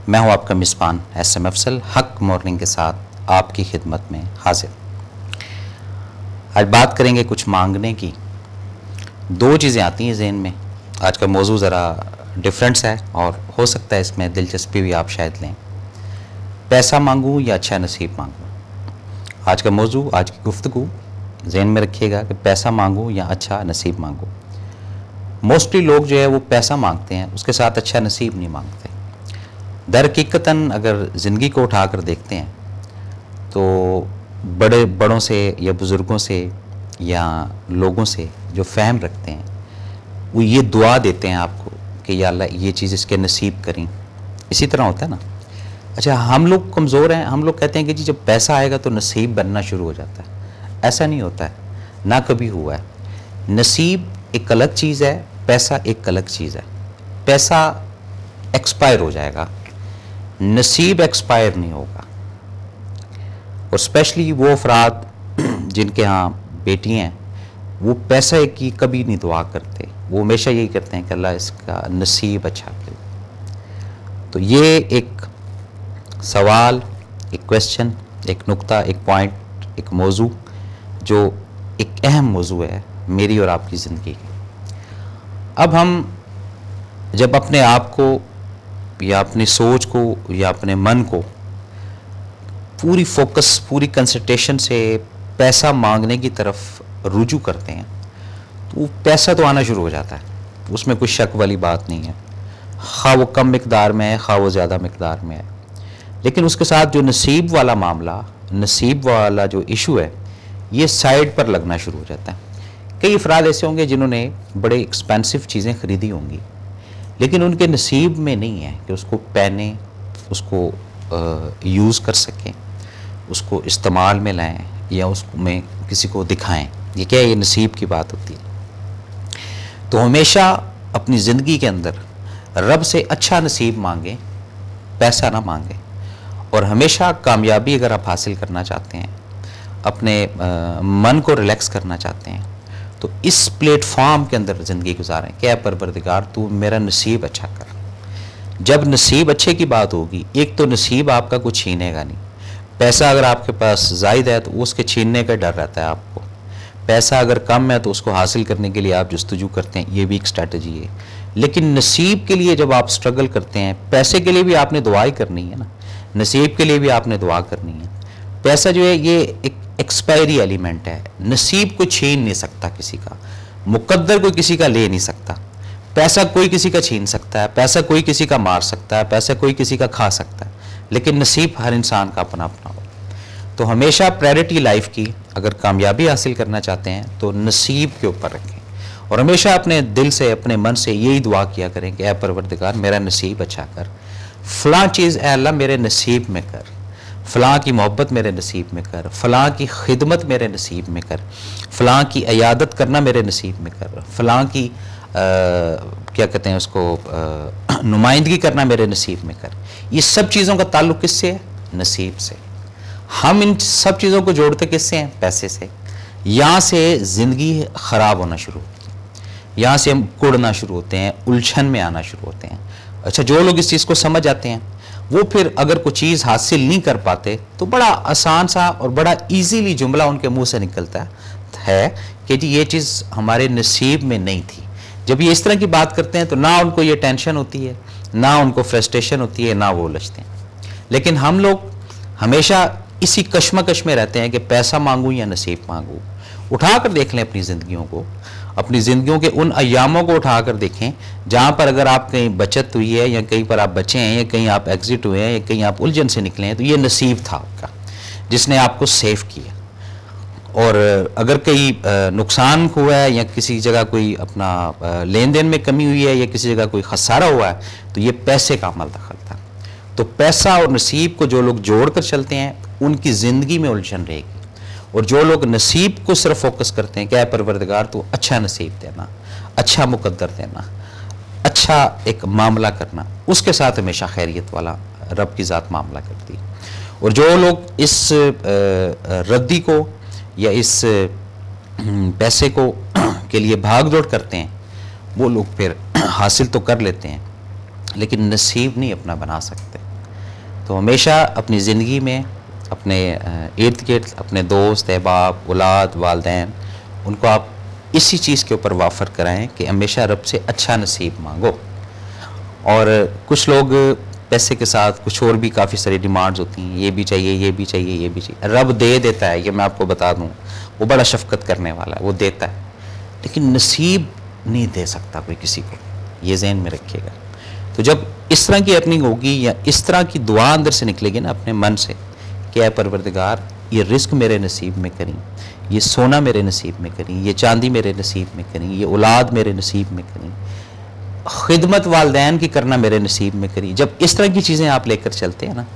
मैं हूं आपका मिसबान SM अफसल, हक मॉर्निंग के साथ आपकी खिदमत में हाजिर। आज बात करेंगे कुछ मांगने की। दो चीज़ें आती हैं जहन में। आज का मौजू ज़रा डिफरेंट है और हो सकता है इसमें दिलचस्पी भी आप शायद लें। पैसा मांगूं या अच्छा नसीब मांगूं? आज का मौजू, आज की गुफ्तगू जहन में रखिएगा कि पैसा मांगूं या अच्छा नसीब मांगूं। मोस्टली लोग जो है वो पैसा मांगते हैं, उसके साथ अच्छा नसीब नहीं मांगते। दर हकीकतन अगर ज़िंदगी को उठाकर देखते हैं तो बड़ों से या बुज़ुर्गों से या लोगों से जो फ़हम रखते हैं वो ये दुआ देते हैं आपको कि या अल्लाह ये चीज़ इसके नसीब करें। इसी तरह होता है ना। अच्छा, हम लोग कमज़ोर हैं, हम लोग कहते हैं कि जी जब पैसा आएगा तो नसीब बनना शुरू हो जाता है। ऐसा नहीं होता है, ना कभी हुआ है। नसीब एक अलग चीज़ है, पैसा एक अलग चीज़ है। पैसा एक्सपायर हो जाएगा, नसीब एक्सपायर नहीं होगा। और स्पेशली वो अफराद जिनके यहाँ बेटी हैं, वो पैसा की कभी नहीं दुआ करते, वो हमेशा यही करते हैं कि अल्लाह इसका नसीब अच्छा करे। तो ये एक सवाल, एक क्वेश्चन, एक नुक्ता, एक पॉइंट, एक मौजू जो एक अहम मौजू है मेरी और आपकी ज़िंदगी की। अब हम जब अपने आप को या अपनी सोच को या अपने मन को पूरी फोकस, पूरी कंसंट्रेशन से पैसा मांगने की तरफ रुजू करते हैं तो पैसा तो आना शुरू हो जाता है, उसमें कोई शक वाली बात नहीं है। खा वो कम मिकदार में है, खा वो ज़्यादा मिकदार में है। लेकिन उसके साथ जो नसीब वाला मामला, नसीब वाला जो इशू है, ये साइड पर लगना शुरू हो जाता है। कई अफराद ऐसे होंगे जिन्होंने बड़े एक्सपेंसिव चीज़ें ख़रीदी होंगी लेकिन उनके नसीब में नहीं है कि उसको पहने, उसको यूज़ कर सकें, उसको इस्तेमाल में लाएं या उसमें किसी को दिखाएं। ये क्या है? ये नसीब की बात होती है। तो हमेशा अपनी ज़िंदगी के अंदर रब से अच्छा नसीब मांगें, पैसा ना मांगें। और हमेशा कामयाबी अगर आप हासिल करना चाहते हैं, अपने मन को रिलैक्स करना चाहते हैं, तो इस प्लेटफॉर्म के अंदर ज़िंदगी गुजारें। क्या परवरदिगार तू मेरा नसीब अच्छा कर। जब नसीब अच्छे की बात होगी, एक तो नसीब आपका कुछ छीनेगा नहीं। पैसा अगर आपके पास ज़ायद है तो उसके छीनने का डर रहता है आपको। पैसा अगर कम है तो उसको हासिल करने के लिए आप जस्तजू करते हैं, ये भी एक स्ट्रैटेजी है। लेकिन नसीब के लिए जब आप स्ट्रगल करते हैं, पैसे के लिए भी आपने दुआई करनी है ना, नसीब के लिए भी आपने दुआ करनी है। पैसा जो है ये एक एक्सपायरी एलिमेंट है, नसीब को छीन नहीं सकता किसी का, मुकद्दर कोई किसी का ले नहीं सकता। पैसा कोई किसी का छीन सकता है, पैसा कोई किसी का मार सकता है, पैसा कोई किसी का खा सकता है, लेकिन नसीब हर इंसान का अपना अपना हो। तो हमेशा प्रायोरिटी लाइफ की अगर कामयाबी हासिल करना चाहते हैं तो नसीब के ऊपर रखें और हमेशा अपने दिल से, अपने मन से यही दुआ किया करें कि ऐ परवरदिगार मेरा नसीब अच्छा कर, फ़लाँ चीज़ ऐ अल्लाह मेरे नसीब में कर, फ़लाँ की मोहब्बत मेरे नसीब में कर, फ़लाँ की खिदमत मेरे नसीब में कर, फ़लाँ की अयादत करना मेरे नसीब में कर, फ़लाँ की क्या कहते हैं उसको, नुमाइंदगी करना मेरे नसीब में कर। ये सब चीज़ों का ताल्लुक़ किससे है? नसीब से। हम इन सब चीज़ों को जोड़ते किससे हैं? पैसे से। यहाँ से ज़िंदगी ख़राब होना शुरू होती है, यहाँ से हम कुड़ना शुरू होते हैं, उलझन में आना शुरू होते हैं। अच्छा, जो लोग इस चीज़ को समझ जाते हैं वो फिर अगर कोई चीज़ हासिल नहीं कर पाते तो बड़ा आसान सा और बड़ा इजीली जुमला उनके मुंह से निकलता है कि जी ये चीज़ हमारे नसीब में नहीं थी। जब ये इस तरह की बात करते हैं तो ना उनको ये टेंशन होती है, ना उनको फ्रस्ट्रेशन होती है, ना वो उलझते हैं। लेकिन हम लोग हमेशा इसी कश्मकश में रहते हैं कि पैसा मांगूं या नसीब मांगूं। उठा कर देख लें अपनी ज़िंदगियों को, अपनी ज़िंदगियों के उन अयामों को उठा कर देखें जहाँ पर अगर आप कहीं बचत हुई है या कहीं पर आप बचे हैं या कहीं आप एग्जिट हुए हैं या कहीं आप उलझन से निकले हैं, तो ये नसीब था आपका जिसने आपको सेव किया। और अगर कहीं नुकसान हुआ है या किसी जगह कोई अपना लेन देन में कमी हुई है या किसी जगह कोई खसारा हुआ है तो ये पैसे का अमल दखल था। तो पैसा और नसीब को जो लोग जोड़ कर चलते हैं उनकी ज़िंदगी में उलझन रहेगी। और जो लोग नसीब को सिर्फ फोकस करते हैं, क्या है परवरदिगार तो अच्छा नसीब देना, अच्छा मुकद्दर देना, अच्छा एक मामला करना, उसके साथ हमेशा खैरियत वाला रब की ज़ात मामला करती है। और जो लोग इस रद्दी को या इस पैसे को के लिए भाग दौड़ करते हैं वो लोग फिर हासिल तो कर लेते हैं लेकिन नसीब नहीं अपना बना सकते। तो हमेशा अपनी ज़िंदगी में अपने इर्द गिर्द अपने दोस्त अहबाब औलाद वालदैन उनको आप इसी चीज़ के ऊपर वाफर कराएं कि हमेशा रब से अच्छा नसीब मांगो। और कुछ लोग पैसे के साथ कुछ और भी काफ़ी सारी डिमांड्स होती हैं, ये भी चाहिए, ये भी चाहिए, ये भी चाहिए। रब दे देता है, ये मैं आपको बता दूं, वो बड़ा शफकत करने वाला है, वो देता है, लेकिन नसीब नहीं दे सकता कोई किसी को, ये ज़हन में रखिएगा। तो जब इस तरह की अर्निंग होगी या इस तरह की दुआ अंदर से निकलेगी ना अपने मन से कि ऐ परवरदिगार ये रिस्क मेरे नसीब में करी, ये सोना मेरे नसीब में करी, ये चांदी मेरे नसीब में करी, ये औलाद मेरे नसीब में करी, खिदमत वालदैन की करना मेरे नसीब में करी। जब इस तरह की चीज़ें आप लेकर चलते हैं ना,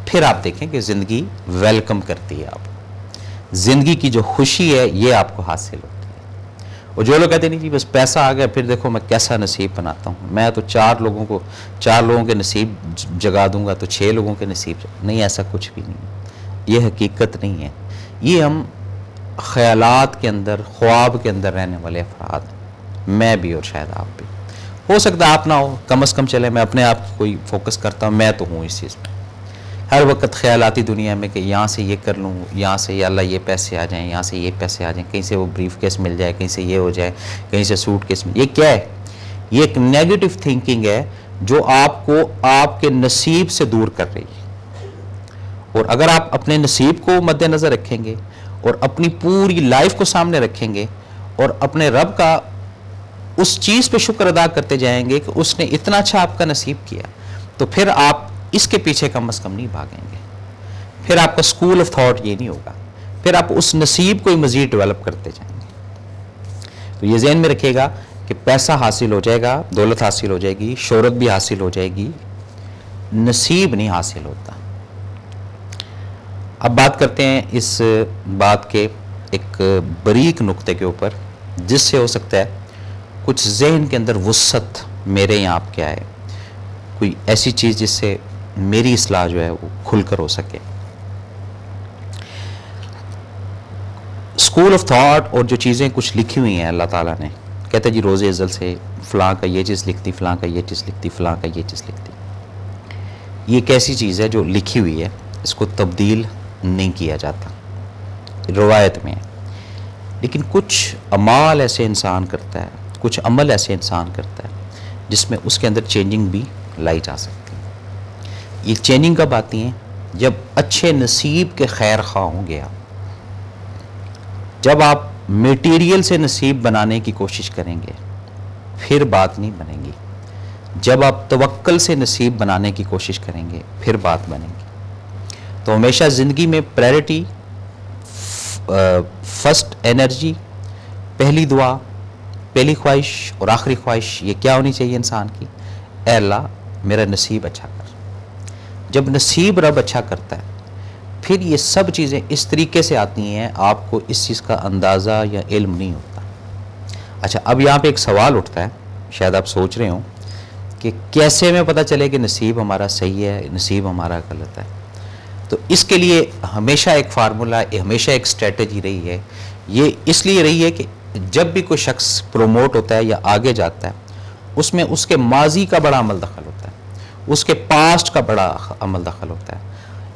फिर आप देखें कि ज़िंदगी वेलकम करती है आपको, ज़िंदगी की जो खुशी है ये आपको हासिल होती है। और जो लोग कहते नहीं जी बस पैसा आ गया फिर देखो मैं कैसा नसीब बनाता हूँ, मैं तो चार लोगों के नसीब जगा दूंगा तो 6 लोगों के नसीब नहीं, ऐसा कुछ भी नहीं, ये हकीकत नहीं है। ये हम ख्यालात के अंदर, ख्वाब के अंदर रहने वाले अफराद हैं, मैं भी और शायद आप भी। हो सकता है आप ना हो, कम से कम चले मैं अपने आप को कोई फोकस करता हूँ, मैं तो हूँ इस चीज़ में, हर वक्त ख्यालाती दुनिया में कि यहाँ से ये कर लूँ, यहाँ से या अल्लाह ये पैसे आ जाएं, यहाँ से ये पैसे आ जाएं, कहीं से वो ब्रीफ केस मिल जाए, कहीं से ये हो जाए, कहीं से सूट केस मिल। ये क्या है? ये एक नेगेटिव थिंकिंग है जो आपको आपके नसीब से दूर कर रही है। और अगर आप अपने नसीब को मद्देनज़र रखेंगे और अपनी पूरी लाइफ को सामने रखेंगे और अपने रब का उस चीज़ पे शुक्र अदा करते जाएंगे कि उसने इतना अच्छा आपका नसीब किया, तो फिर आप इसके पीछे कम से कम नहीं भागेंगे, फिर आपका स्कूल ऑफ थॉट ये नहीं होगा, फिर आप उस नसीब को ही मज़ीद डेवलप करते जाएंगे। तो ये ज़हन में रखिएगा कि पैसा हासिल हो जाएगा, दौलत हासिल हो जाएगी, शोहरत भी हासिल हो जाएगी, नसीब नहीं हासिल होता। अब बात करते हैं इस बात के एक बारीक नुक्ते के ऊपर, जिससे हो सकता है कुछ जहन के अंदर वुसअत मेरे या आपके आए, कोई ऐसी चीज़ जिससे मेरी इस्लाह जो है वो खुलकर हो सके। स्कूल ऑफ थॉट और जो चीज़ें कुछ लिखी हुई हैं अल्लाह ताला ने, कहते हैं जी रोज़े अज़ल से फ़लाँ का ये चीज़ लिखती, फ़लाँ का ये चीज़ लिखती, फ़लाँ का ये चीज़ लिखती। ये एक ऐसी चीज़ है जो लिखी हुई है, इसको तब्दील नहीं किया जाता, रवायत में है। लेकिन कुछ अमाल ऐसे इंसान करता है, कुछ अमल ऐसे इंसान करता है जिसमें उसके अंदर चेंजिंग भी लाई जा सकती है। ये चेंजिंग कब आती हैं? जब अच्छे नसीब के खैर खा होंगे आप, जब आप मटेरियल से नसीब बनाने की कोशिश करेंगे फिर बात नहीं बनेगी, जब आप तवक्कल से नसीब बनाने की कोशिश करेंगे फिर बात बनेगी। तो हमेशा ज़िंदगी में प्रायोरिटी, फर्स्ट एनर्जी, पहली दुआ, पहली ख्वाहिश और आखिरी ख्वाहिश ये क्या होनी चाहिए इंसान की? ऐ अल्लाह मेरा नसीब अच्छा कर। जब नसीब रब अच्छा करता है फिर ये सब चीज़ें इस तरीके से आती हैं, आपको इस चीज़ का अंदाज़ा या इल्म नहीं होता। अच्छा, अब यहाँ पे एक सवाल उठता है, शायद आप सोच रहे हो कि कैसे में पता चले कि नसीब हमारा सही है, नसीब हमारा गलत है। तो इसके लिए हमेशा एक फार्मूला, हमेशा एक स्ट्रेटजी रही है। ये इसलिए रही है कि जब भी कोई शख्स प्रोमोट होता है या आगे जाता है, उसमें उसके माजी का बड़ा अमल दखल होता है, उसके पास्ट का बड़ा अमल दखल होता है।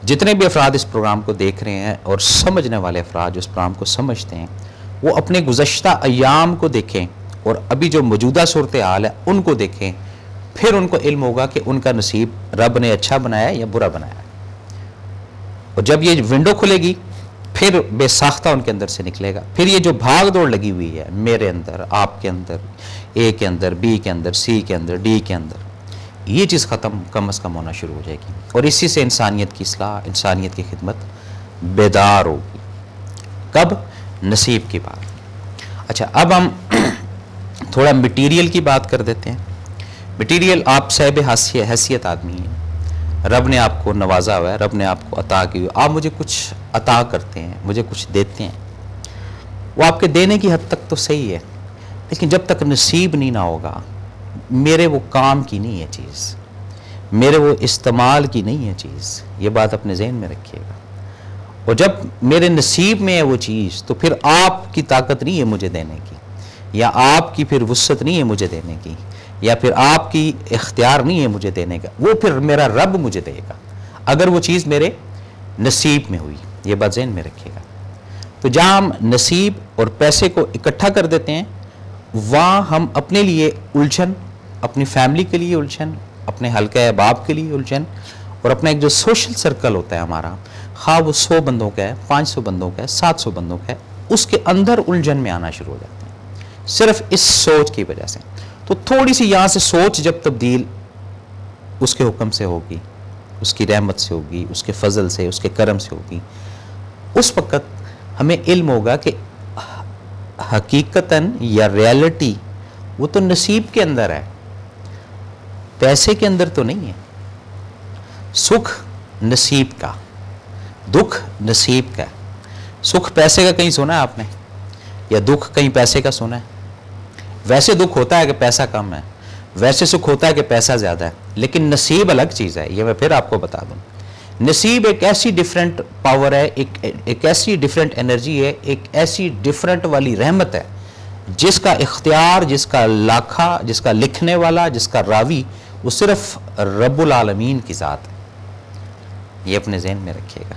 जितने भी अफराद इस प्रोग्राम को देख रहे हैं और समझने वाले अफराद जो इस प्रोग्राम को समझते हैं, वो अपने गुज़श्ता अय्याम को देखें और अभी जो मौजूदा सूरत हाल है उनको देखें, फिर उनको इल्म होगा कि उनका नसीब रब ने अच्छा बनाया या बुरा बनाया। और जब ये विंडो खुलेगी फिर बेसाख्ता उनके अंदर से निकलेगा। फिर ये जो भाग दौड़ लगी हुई है मेरे अंदर, आपके अंदर, ए के अंदर, बी के अंदर, सी के अंदर, डी के अंदर, ये चीज़ ख़त्म कम अज़ कम होना शुरू हो जाएगी। और इसी से इंसानियत की इस्लाह, इंसानियत की खिदमत बेदार होगी। कब? नसीब की बात। अच्छा, अब हम थोड़ा मटीरियल की बात कर देते हैं। मटीरियल, आप साहिब हैसियत आदमी हैं, रब ने आपको नवाजा हुआ है, रब ने आपको अता की हुई, आप मुझे कुछ अता करते हैं, मुझे कुछ देते हैं, वो आपके देने की हद तक तो सही है, लेकिन जब तक नसीब नहीं ना होगा, मेरे वो काम की नहीं है चीज़, मेरे वो इस्तेमाल की नहीं है चीज़, ये बात अपने जहन में रखिएगा। और जब मेरे नसीब में है वो चीज़, तो फिर आपकी ताकत नहीं है मुझे देने की, या आपकी फिर वुसअत नहीं है मुझे देने की, या फिर आपकी इख्तियार नहीं है मुझे देने का, वो फिर मेरा रब मुझे देगा। अगर वो चीज़ मेरे नसीब में हुई। ये बात ज़हन में रखिएगा। तो जहाँ हम नसीब और पैसे को इकट्ठा कर देते हैं, वहाँ हम अपने लिए उलझन, अपनी फैमिली के लिए उलझन, अपने हल्के अहबाब के लिए उलझन, और अपना एक जो सोशल सर्कल होता है हमारा, हाँ वो 100 बंदों का है, 500 बंदों का है, 700 बंदों का है, उसके अंदर उलझन में आना शुरू हो जाते हैं सिर्फ इस सोच की वजह से। तो थोड़ी सी यहाँ से सोच जब तब्दील उसके हुक्म से होगी, उसकी रहमत से होगी, उसके फजल से, उसके करम से होगी, उस वक़्त हमें इल्म होगा कि हकीकतन या रियलिटी वो तो नसीब के अंदर है, पैसे के अंदर तो नहीं है। सुख नसीब का, दुख नसीब का। सुख पैसे का कहीं सुना है आपने, या दुख कहीं पैसे का सुना है? वैसे दुख होता है कि पैसा कम है, वैसे सुख होता है कि पैसा ज़्यादा है, लेकिन नसीब अलग चीज़ है। ये मैं फिर आपको बता दूं, नसीब एक ऐसी डिफरेंट पावर है, एक ऐसी डिफरेंट एनर्जी है, एक ऐसी डिफरेंट वाली रहमत है, जिसका इख्तियार, जिसका लाखा, जिसका लिखने वाला, जिसका रावी, वो सिर्फ रब्बुल आलमीन की ज़ात है। ये अपने जहन में रखिएगा।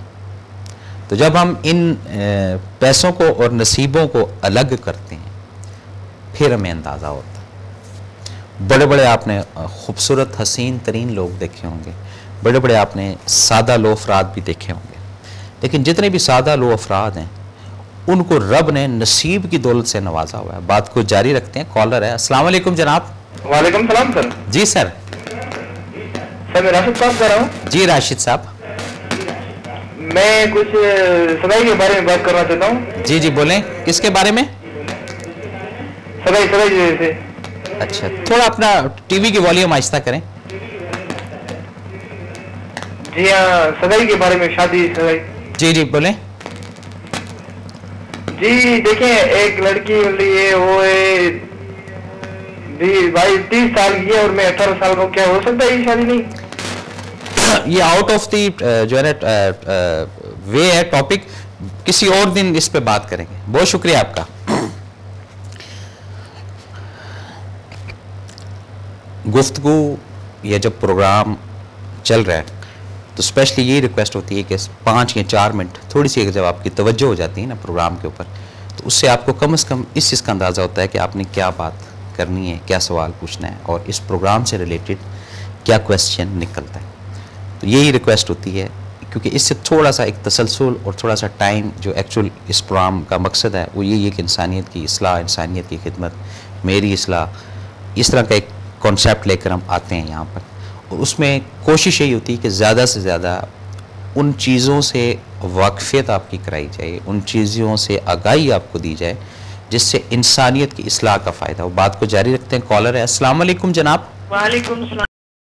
तो जब हम इन पैसों को और नसीबों को अलग करते हैं, फिर हमें अंदाज़ा होता है। बड़े बड़े आपने खूबसूरत हसीन तरीन लोग देखे होंगे, बड़े बड़े आपने सादा लो अफराद भी देखे होंगे, लेकिन जितने भी सादा लो अफराद हैं उनको रब ने नसीब की दौलत से नवाजा हुआ है। बात को जारी रखते हैं। कॉलर है। अस्सलाम वालेकुम जनाब। वालेकुम सलाम सर। जी सर। सर मैं राशिद साहब कर रहा हूँ। जी राशिद साहब। मैं कुछ सगाई के बारे में बात करना चाहता हूँ। जी जी बोलें, किसके बारे में? सगाई से। अच्छा, थोड़ा अपना टीवी की वॉल्यूम आहिस्ता करें। जी हाँ, सगाई के बारे में, शादी सगाई। जी जी बोलें। जी देखें, एक लड़की है, वो है 30 साल की है और मैं 18 साल का। क्या हो सकता है ये शादी नहीं? ये आउट ऑफ दी जो है ना वे है टॉपिक, किसी और दिन इस पे बात करेंगे। बहुत शुक्रिया आपका। गुफ्तगू या जब प्रोग्राम चल रहा है तो स्पेशली ये रिक्वेस्ट होती है कि 5 या 4 मिनट थोड़ी सी जब आपकी तवज्जो हो जाती है ना प्रोग्राम के ऊपर, तो उससे आपको कम से कम इस चीज़ का अंदाज़ा होता है कि आपने क्या बात करनी है, क्या सवाल पूछना है, और इस प्रोग्राम से रिलेटेड क्या क्वेश्चन निकलता है। तो यही रिक्वेस्ट होती है, क्योंकि इससे थोड़ा सा एक तसलसल और थोड़ा सा टाइम, जो एक्चुअल इस प्रोग्राम का मकसद है वो यही है कि इंसानियत की इस्लाह, इंसानियत की खिदमत, मेरी इस्लाह, इस तरह का एक कॉन्सेप्ट लेकर हम आते हैं यहाँ पर। और उसमें कोशिश यही होती है कि ज़्यादा से ज़्यादा उन चीज़ों से वाकफ़ियत आपकी कराई जाए, उन चीज़ों से आगाही आपको दी जाए जिससे इंसानियत की इस्लाह का फ़ायदा हो। बात को जारी रखते हैं। कॉलर है। अस्सलाम वालेकुम जनाब। वालेकुम सलाम।